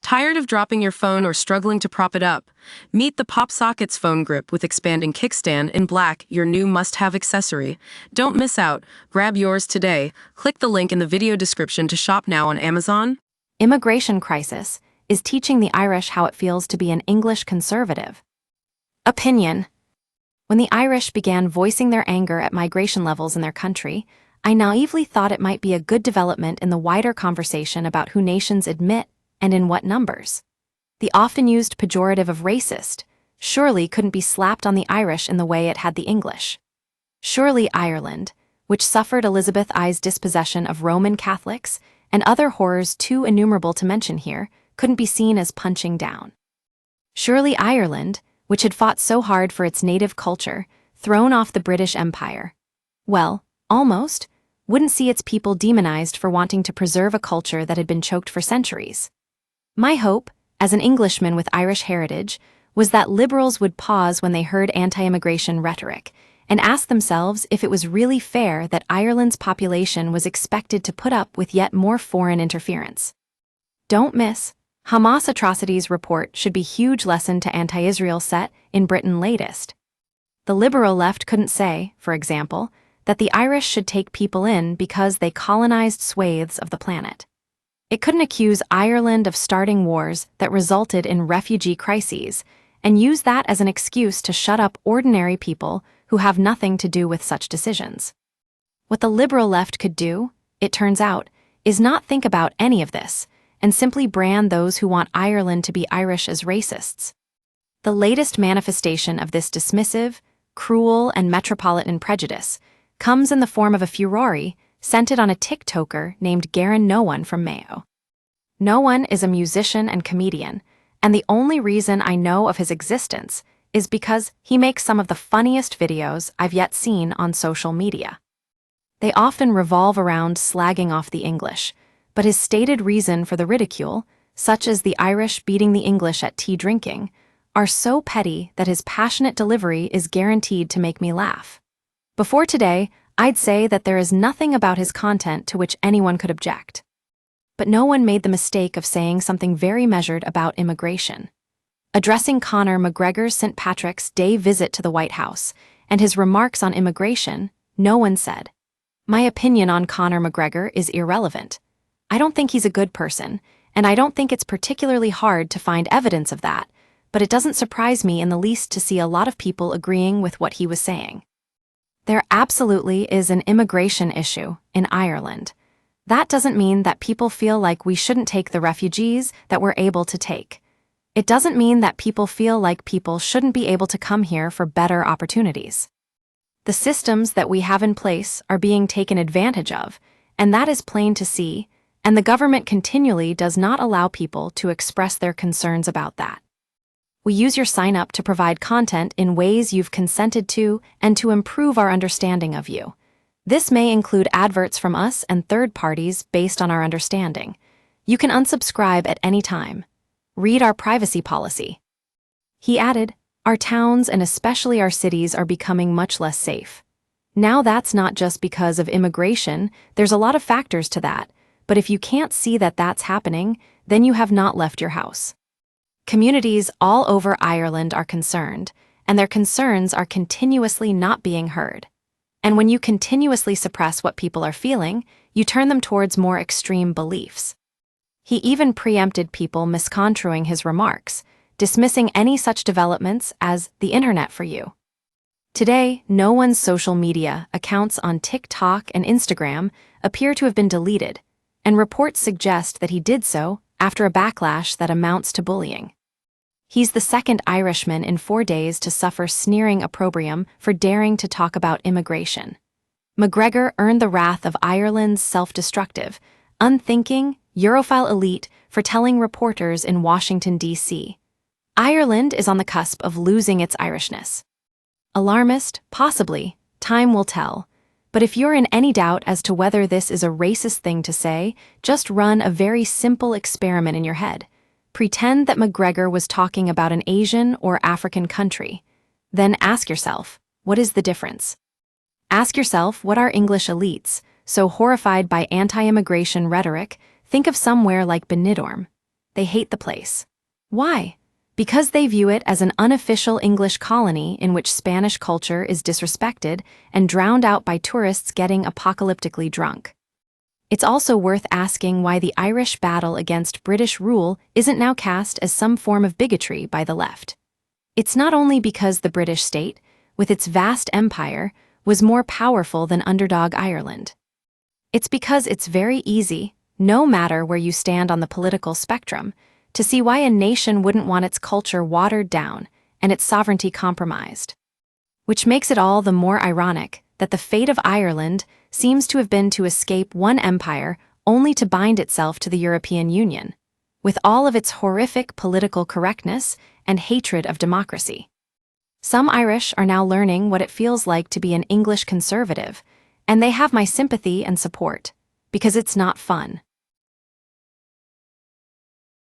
Tired of dropping your phone or struggling to prop it up? Meet the PopSockets phone grip with expanding kickstand in black, your new must-have accessory. Don't miss out. Grab yours today. Click the link in the video description to shop now on Amazon. Immigration crisis is teaching the Irish how it feels to be an English conservative. Opinion. When the Irish began voicing their anger at migration levels in their country, I naively thought it might be a good development in the wider conversation about who nations admit and in what numbers. The often used pejorative of racist surely couldn't be slapped on the Irish in the way it had the English. Surely Ireland, which suffered Elizabeth I's dispossession of Roman Catholics and other horrors too innumerable to mention here, couldn't be seen as punching down. Surely Ireland, which had fought so hard for its native culture, thrown off the British Empire, well, almost, wouldn't see its people demonized for wanting to preserve a culture that had been choked for centuries. My hope, as an Englishman with Irish heritage, was that liberals would pause when they heard anti-immigration rhetoric and ask themselves if it was really fair that Ireland's population was expected to put up with yet more foreign interference. Don't miss. Hamas atrocities report should be huge lesson to anti-Israel set in Britain latest. The liberal left couldn't say, for example, that the Irish should take people in because they colonized swathes of the planet. It couldn't accuse Ireland of starting wars that resulted in refugee crises and use that as an excuse to shut up ordinary people who have nothing to do with such decisions. What the liberal left could do, it turns out, is not think about any of this and simply brand those who want Ireland to be Irish as racists. The latest manifestation of this dismissive, cruel, and metropolitan prejudice comes in the form of a furore centered on a TikToker named Garen No One from Mayo. No One is a musician and comedian, and the only reason I know of his existence is because he makes some of the funniest videos I've yet seen on social media. They often revolve around slagging off the English, but his stated reason for the ridicule, such as the Irish beating the English at tea drinking, are so petty that his passionate delivery is guaranteed to make me laugh. Before today, I'd say that there is nothing about his content to which anyone could object. But No One made the mistake of saying something very measured about immigration. Addressing Conor McGregor's St. Patrick's Day visit to the White House and his remarks on immigration, No One said, "My opinion on Conor McGregor is irrelevant. I don't think he's a good person, and I don't think it's particularly hard to find evidence of that, but it doesn't surprise me in the least to see a lot of people agreeing with what he was saying." There absolutely is an immigration issue in Ireland. That doesn't mean that people feel like we shouldn't take the refugees that we're able to take. It doesn't mean that people feel like people shouldn't be able to come here for better opportunities. The systems that we have in place are being taken advantage of, and that is plain to see, and the government continually does not allow people to express their concerns about that. We use your sign-up to provide content in ways you've consented to and to improve our understanding of you. This may include adverts from us and third parties based on our understanding. You can unsubscribe at any time. Read our privacy policy. He added, "Our towns and especially our cities are becoming much less safe. Now that's not just because of immigration, there's a lot of factors to that, but if you can't see that that's happening, then you have not left your house." Communities all over Ireland are concerned, and their concerns are continuously not being heard. And when you continuously suppress what people are feeling, you turn them towards more extreme beliefs. He even preempted people misconstruing his remarks, dismissing any such developments as the internet for you. Today, No One's social media accounts on TikTok and Instagram appear to have been deleted, and reports suggest that he did so after a backlash that amounts to bullying. He's the second Irishman in 4 days to suffer sneering opprobrium for daring to talk about immigration. McGregor earned the wrath of Ireland's self-destructive, unthinking, Europhile elite for telling reporters in Washington, D.C., "Ireland is on the cusp of losing its Irishness." Alarmist, possibly, time will tell. But if you're in any doubt as to whether this is a racist thing to say, just run a very simple experiment in your head. Pretend that McGregor was talking about an Asian or African country. Then ask yourself, what is the difference? Ask yourself what our English elites, so horrified by anti-immigration rhetoric, think of somewhere like Benidorm. they hate the place. Why? Because they view it as an unofficial English colony in which Spanish culture is disrespected and drowned out by tourists getting apocalyptically drunk. It's also worth asking why the Irish battle against British rule isn't now cast as some form of bigotry by the left. It's not only because the British state, with its vast empire, was more powerful than underdog Ireland. It's because it's very easy, no matter where you stand on the political spectrum, to see why a nation wouldn't want its culture watered down and its sovereignty compromised. Which makes it all the more ironic that the fate of Ireland seems to have been to escape one empire only to bind itself to the European Union, with all of its horrific political correctness and hatred of democracy. Some Irish are now learning what it feels like to be an English conservative, and they have my sympathy and support, because it's not fun.